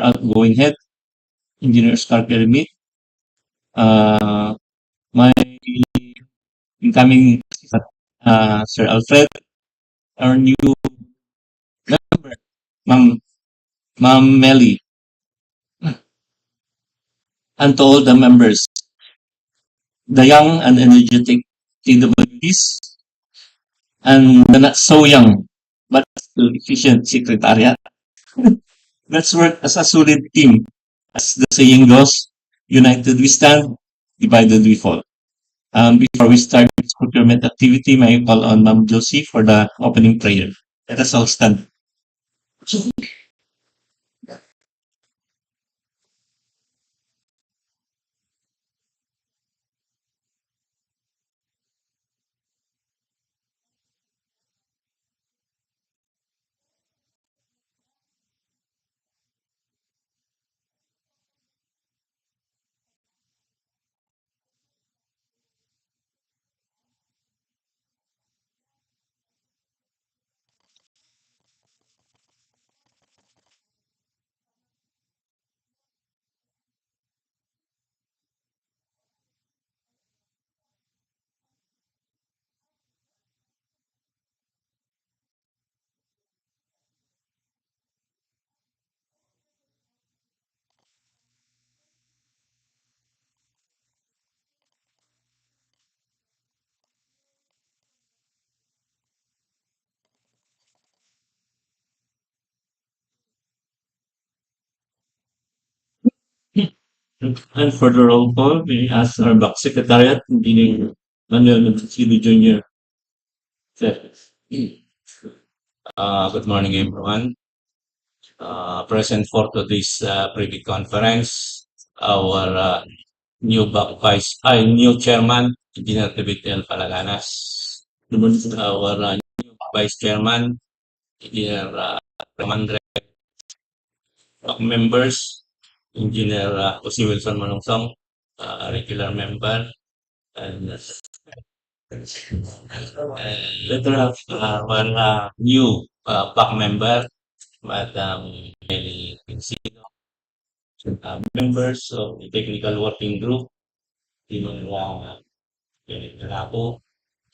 outgoing head, Engineer Oscar Kermit, my incoming Sir Alfred, our new member, Ma'am Melly, and to all the members, the young and energetic TWDs, and the not so young but still efficient secretariat. Let's work as a solid team. As the saying goes, united we stand, divided we fall. Before we start this procurement activity, may I call on Ma'am Josie for the opening prayer. Let us all stand. And for the roll call, we ask our back secretariat, Engineer Manuel Menchilo Jr. Good morning, everyone. Present for today's privy conference, our new chairman, Engineer Tibit Palaganas. Our new vice chairman, Engineer Ramandre. Members, Engineer Jose Wilson Manungsong, regular member, and later our new back member, Madam Melly Pinsino, members of the technical working group, Engineer Galapo,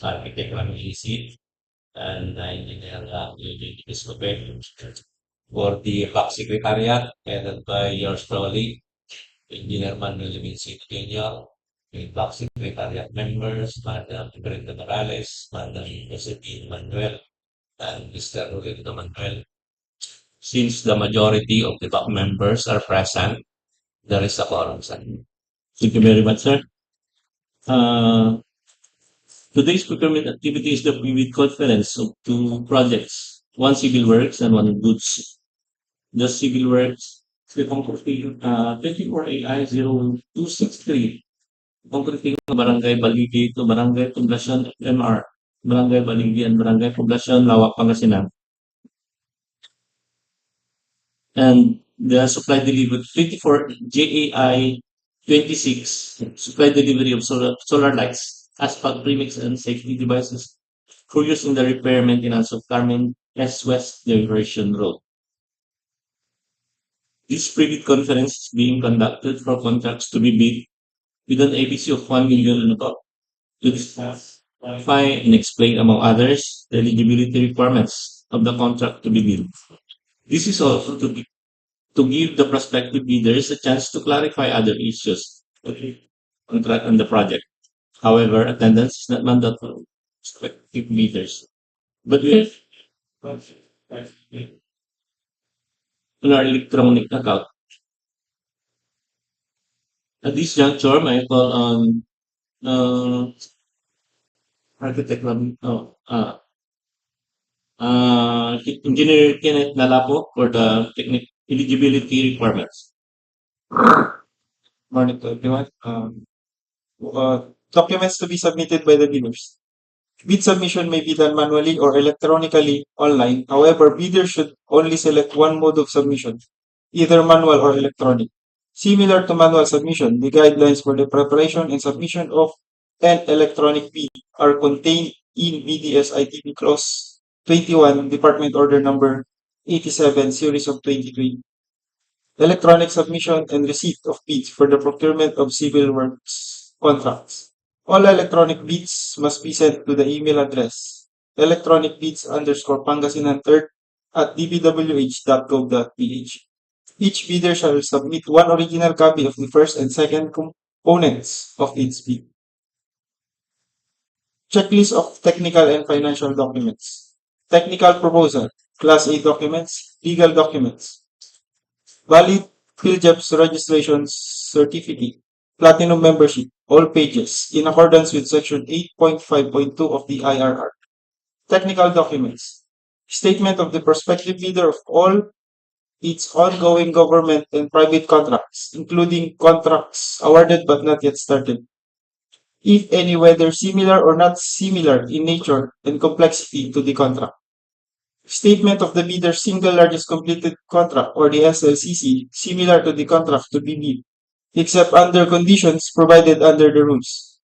Architect Ramilisi, and Engineer Eugene Episcope. For the back secretariat, headed by yours truly, Engineer Manuel Vincent Jr., the back secretariat members, Madam Brenda Morales, Madam Josephine Manuel, and Mr. Rolando Manuel. Since the majority of the back members are present, there is a quorum, sir. Thank you very much, sir. Today's procurement activity is the private conference of two projects, one civil works and one goods. The civil works, the concreting 24 AI 0263, concreting Barangay Balligi to Barangay Poblacion MR, Barangay Balligi and Barangay Poblacion, Laoac, Pangasinan. And the supply delivery 24 JAI 26, supply delivery of solar lights, asphalt premix and safety devices for use in the repair maintenance of Carmen S West Diversion Road. This private conference is being conducted for contracts to be bid with an ABC of 1 million and above to discuss, clarify, and explain, among others, the eligibility requirements of the contract to be bid. This is also to give the prospective bidders a chance to clarify other issues contract on the project. However, attendance is not mandatory for prospective bidders. But we have on our electronic account. At this juncture, I call on architect Engineer Kenneth Nalapo for the technical eligibility requirements. Morning to everyone. Documents to be submitted by the bidders. Bid submission may be done manually or electronically online. However, bidders should only select one mode of submission, either manual or electronic. Similar to manual submission, the guidelines for the preparation and submission of an electronic bid are contained in BDS ITB Clause 21, Department Order Number 87, Series of 23. electronic submission and receipt of bids for the procurement of civil works contracts. All electronic bids must be sent to the email address electronicbids_Pangasinan3rd at dpwh.gov.ph. Each bidder shall submit one original copy of the first and second components of its bid. Checklist of technical and financial documents. Technical proposal, Class A documents, legal documents, valid PhilJobs registration certificate, platinum membership, all pages, in accordance with Section 8.5.2 of the IRR. Technical documents, statement of the prospective bidder of all its ongoing government and private contracts, including contracts awarded but not yet started, if any, whether similar or not similar in nature and complexity to the contract. Statement of the bidder's single largest completed contract or the SLCC similar to the contract to be bid, except under conditions provided under the rules.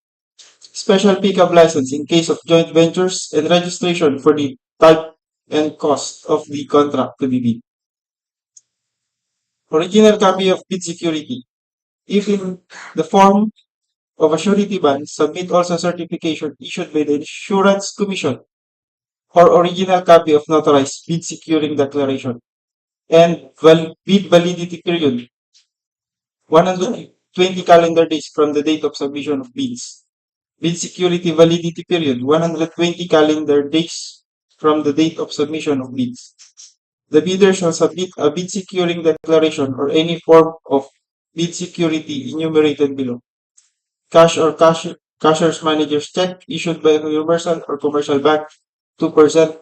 Special pickup license in case of joint ventures and registration for the type and cost of the contract to be bid. Original copy of bid security. If in the form of a surety bond, submit also certification issued by the Insurance Commission or original copy of notarized bid securing declaration. And bid validity period, 120 calendar days from the date of submission of bids. Bid security validity period, 120 calendar days from the date of submission of bids. The bidder shall submit a bid securing declaration or any form of bid security enumerated below. Cash or cashier's manager's check issued by a universal or commercial bank, 2%.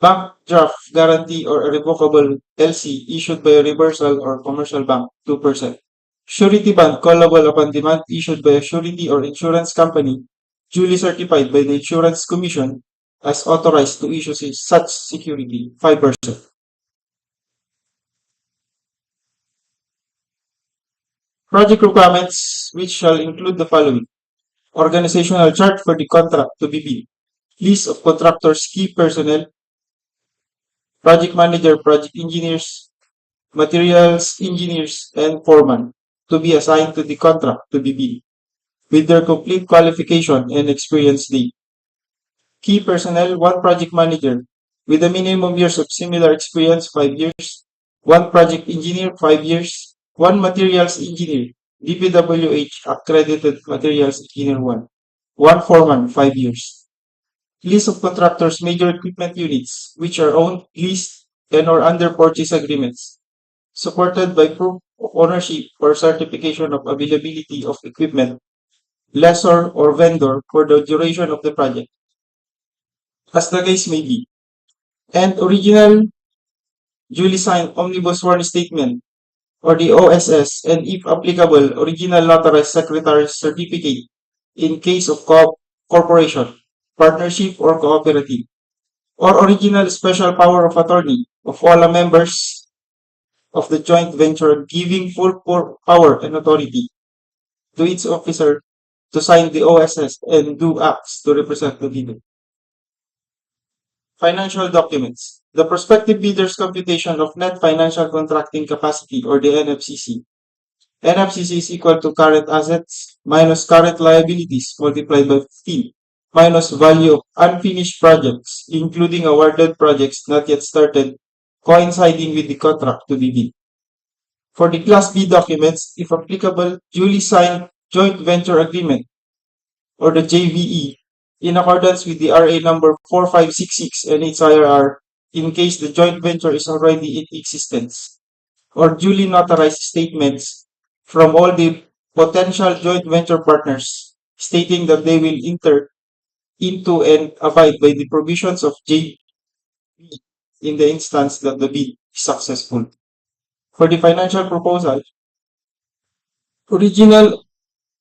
Bank draft guarantee or a revocable LC issued by a reversal or commercial bank, 2%. Surety bond callable upon demand issued by a surety or insurance company duly certified by the Insurance Commission as authorized to issue such security, 5%. Project requirements, which shall include the following: organizational chart for the contract to be bid, list of contractors' key personnel, project manager, project engineers, materials engineers, and foreman to be assigned to the contract to be bid, with their complete qualification and experience date. Key personnel, one project manager, with a minimum years of similar experience, 5 years, one project engineer, 5 years, one materials engineer, DPWH accredited materials engineer 1, one foreman, 5 years. List of contractors' major equipment units, which are owned, leased, and or under purchase agreements, supported by proof of ownership or certification of availability of equipment, lessor or vendor for the duration of the project, as the case may be, and original duly signed omnibus sworn statement or the OSS, and if applicable, original notarized secretary's certificate in case of corporation, partnership, or cooperative, or original special power of attorney of all the members of the joint venture giving full power and authority to its officer to sign the OSS and do acts to represent the bidder. Financial documents. The prospective bidder's computation of net financial contracting capacity or the NFCC. NFCC is equal to current assets minus current liabilities multiplied by 15 minus value of unfinished projects, including awarded projects not yet started, coinciding with the contract to be bid. For the Class B documents, if applicable, duly signed joint venture agreement or the JVE in accordance with the RA number 4566 and its IRR in case the joint venture is already in existence, or duly notarized statements from all the potential joint venture partners stating that they will enter into and abide by the provisions of JVE in the instance that the bid is successful. For the financial proposal, original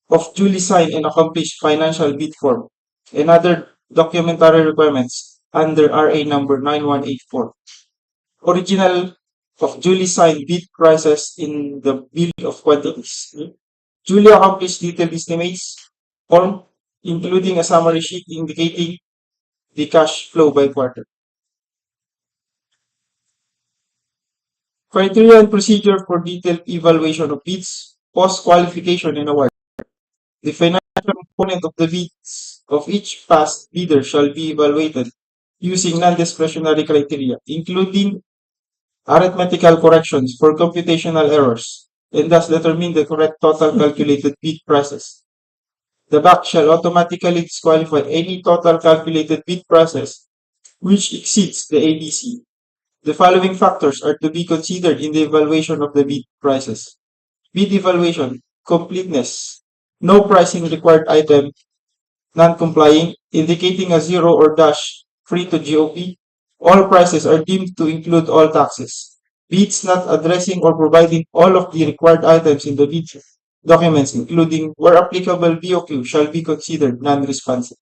of duly signed and accomplished financial bid form and other documentary requirements under RA number 9184. Original of duly signed bid prices in the bill of quantities. Duly accomplished detailed estimates form, including a summary sheet indicating the cash flow by quarter. Criteria and procedure for detailed evaluation of bids, post-qualification and award. The financial component of the bids of each past bidder shall be evaluated using non-discretionary criteria, including arithmetical corrections for computational errors, and thus determine the correct total calculated bid prices. The BAC shall automatically disqualify any total calculated bid prices which exceeds the ABC. The following factors are to be considered in the evaluation of the bid prices. Bid evaluation, completeness, no pricing required item, non-complying, indicating a zero or dash free to GOP. All prices are deemed to include all taxes. Bids not addressing or providing all of the required items in the bid documents, including where applicable BOQ, shall be considered non-responsive.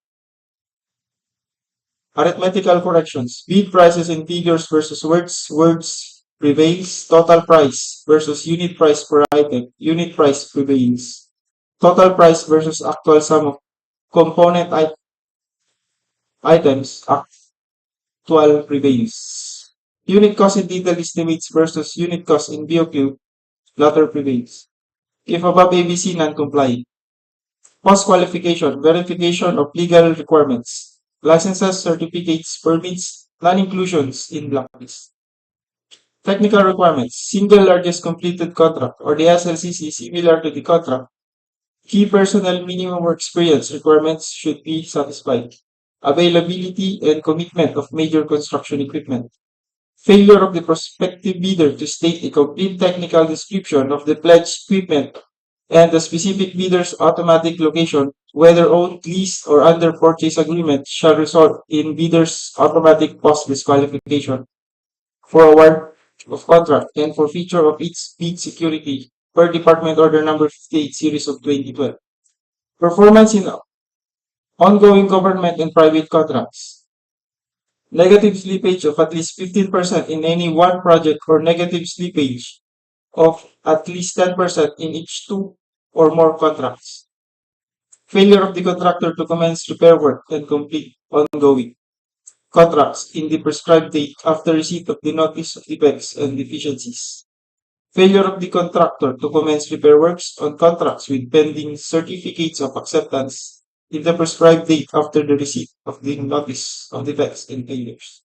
Arithmetical corrections. Bid prices in figures versus words. Words prevails. Total price versus unit price per item. Unit price prevails. Total price versus actual sum of component items. Actual prevails. Unit cost in detail estimates versus unit cost in BOQ. Latter prevails. If above ABC non-complying. Post-qualification. Verification of legal requirements. Licenses, certificates, permits, non-inclusions in blacklist. Technical requirements. Single largest completed contract or the SLCC similar to the contract. Key personnel minimum work experience requirements should be satisfied. Availability and commitment of major construction equipment. Failure of the prospective bidder to state a complete technical description of the pledged equipment and the specific bidder's automatic location, whether owned, leased, or under purchase agreement, shall result in bidder's automatic post-disqualification for award of contract and forfeiture of its bid security per Department Order Number 58 Series of 2012. Performance in ongoing government and private contracts. Negative slippage of at least 15% in any one project or negative slippage of at least 10% in each two or more contracts. Failure of the contractor to commence repair work and complete ongoing contracts in the prescribed date after receipt of the notice of defects and deficiencies. Failure of the contractor to commence repair works on contracts with pending certificates of acceptance in the prescribed date after the receipt of the notice of defects and failures.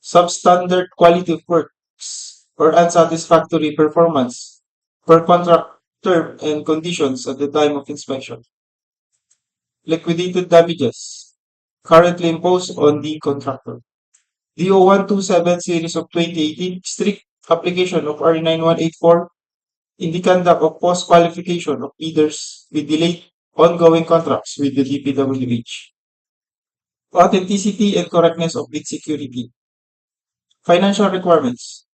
Substandard quality of works or unsatisfactory performance per contract term and conditions at the time of inspection. Liquidated damages currently imposed on the contractor. DEO 127 series of 2018 strict application of RE 9184 in the conduct of post-qualification of bidders with delayed ongoing contracts with the DPWH. Authenticity and correctness of bid security. Financial requirements.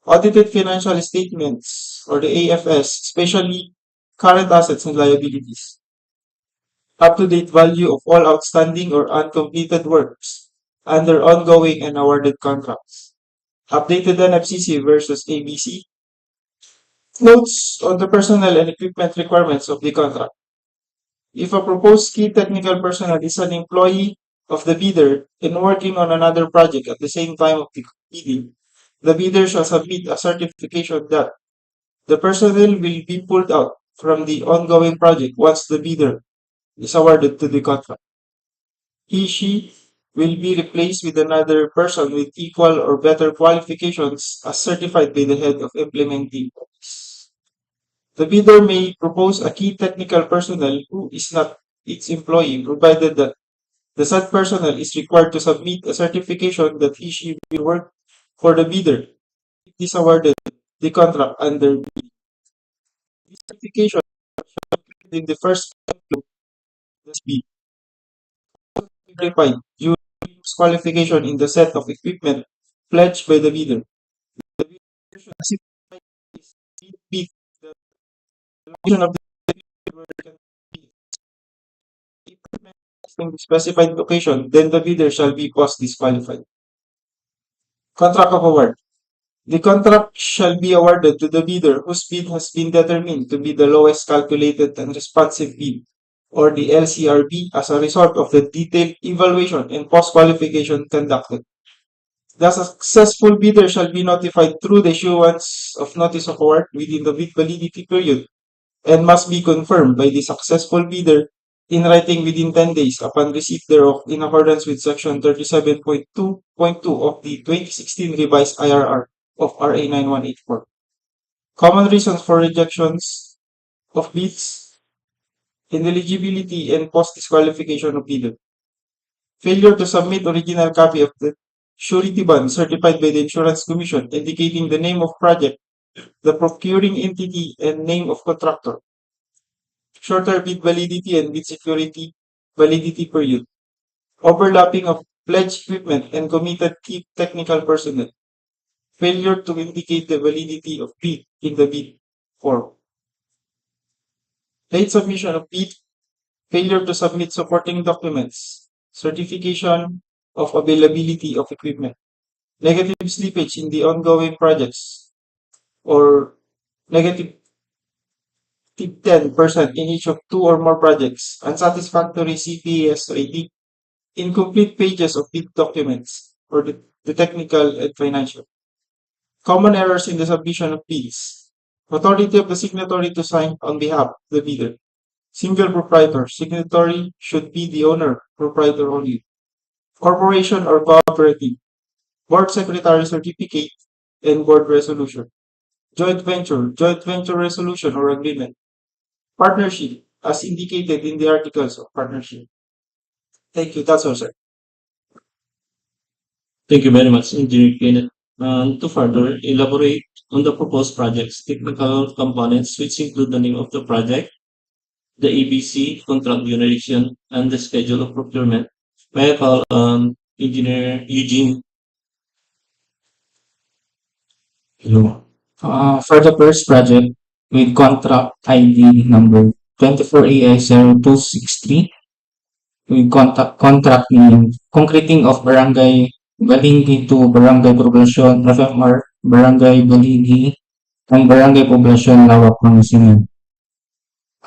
Audited financial statements or the AFS, especially current assets and liabilities. Up-to-date value of all outstanding or uncompleted works under ongoing and awarded contracts. Updated NFCC versus ABC. Notes on the personnel and equipment requirements of the contract. If a proposed key technical personnel is an employee of the bidder and working on another project at the same time of the bidding, the bidder shall submit a certification that the personnel will be pulled out from the ongoing project once the bidder is awarded to the contract. He/she will be replaced with another person with equal or better qualifications as certified by the head of implementing office. The bidder may propose a key technical personnel who is not its employee, provided that the said personnel is required to submit a certification that he/she will work for the bidder if is awarded the contract under bid. This certification in the first bid verified during qualification in the set of equipment pledged by the bidder. The bidder should specify his bid the location of the equipment in the specified location, then the bidder shall be post disqualified. Contract of award. The contract shall be awarded to the bidder whose bid has been determined to be the lowest calculated and responsive bid, or the LCRB, as a result of the detailed evaluation and post-qualification conducted. The successful bidder shall be notified through the issuance of notice of award within the bid validity period and must be confirmed by the successful bidder in writing within 10 days upon receipt thereof in accordance with Section 37.2.2 of the 2016 revised IRR of RA 9184. Common reasons for rejections of bids, ineligibility, and post-disqualification of bidder. Failure to submit original copy of the surety bond certified by the Insurance Commission indicating the name of project, the procuring entity, and name of contractor. Shorter bid validity and bid security validity period. Overlapping of pledged equipment and committed key technical personnel. Failure to indicate the validity of bid in the bid form. Late submission of bid. Failure to submit supporting documents. Certification of availability of equipment. Negative slippage in the ongoing projects or negative 10% in each of two or more projects. Unsatisfactory CPS rating. Incomplete pages of bid documents or the technical and financial. Common errors in the submission of bids. Authority of the signatory to sign on behalf of the bidder. Single proprietor. Signatory should be the owner, proprietor only. Corporation or cooperative. Board secretary certificate and board resolution. Joint venture resolution or agreement. Partnership, as indicated in the articles of partnership. Thank you. That's all, sir. Thank you very much, Engineer Kenneth. To further elaborate on the proposed project's technical components, which include the name of the project, the ABC, contract duration, and the schedule of procurement, may I call Engineer Eugene. Hello. For the first project, with contract ID number 24AS0263, with contract name, concreting of Barangay Balligi to Barangay Poblacion, FMR, Barangay Balligi, and Barangay Poblacion, Laoac, Pangasinan.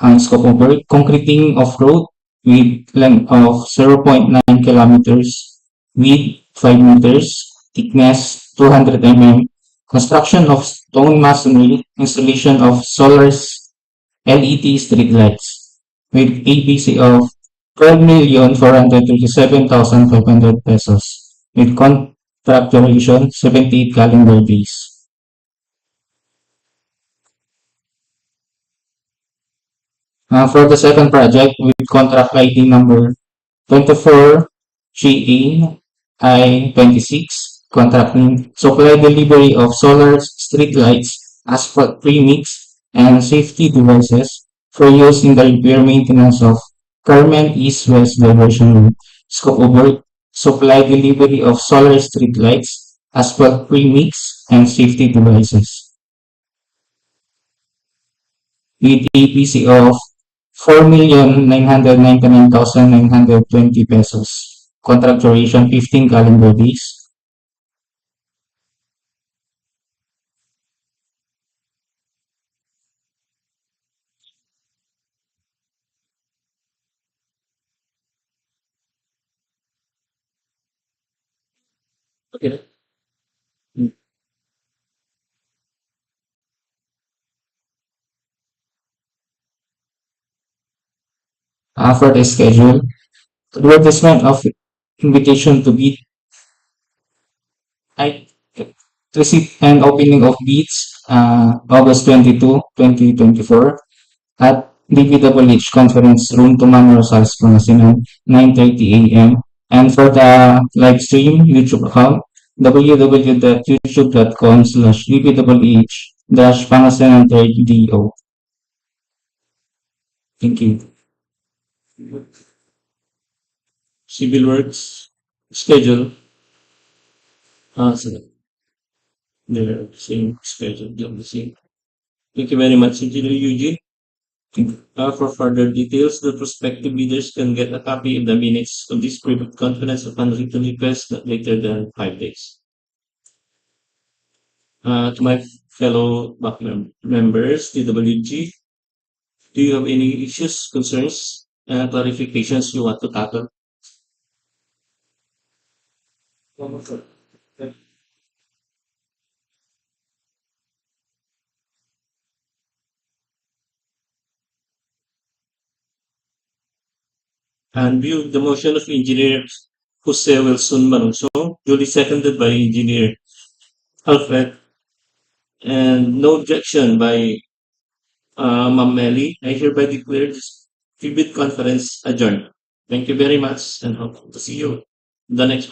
Ang scope of work, concreting of road with length of 0.9 kilometers, width 5 meters, thickness 200 mm, construction of stone masonry, installation of solar LED street lights with ABC of 12,437,500 pesos with contract duration 78 calendar days. For the second project with contract ID number 24GA-I-26, contract name, supply delivery of solar street lights, asphalt premix, and safety devices for use in the repair maintenance of Carmen East-West Diversion Road. Scope of work, supply delivery of solar street lights, asphalt premix, and safety devices. With APC of 4,999,920 pesos. Contract duration 15 calendar days. Okay. For the schedule, advertisement of invitation to bid, I receipt and opening of bids August 22, 2024 at DPWH Conference Room 2 Rosales, Pangasinan, 9:30 a.m. And for the live stream YouTube account, www.youtube.com/dpwh-pangasinan DEO. Thank you. Civil Works schedule. So they're same schedule, the same. Thank you very much, Engineer Eugene. For further details, the prospective bidders can get a copy of the minutes of this private conference upon written request not later than 5 days. To my fellow back members, TWG, do you have any issues, concerns, clarifications you want to tackle? and view the motion of Engineer Jose Wilson Manungsong, duly seconded by Engineer Alfred, and no objection by Ma'am Melly. I hereby declare this tribute conference adjourned. Thank you very much and hope to see you in the next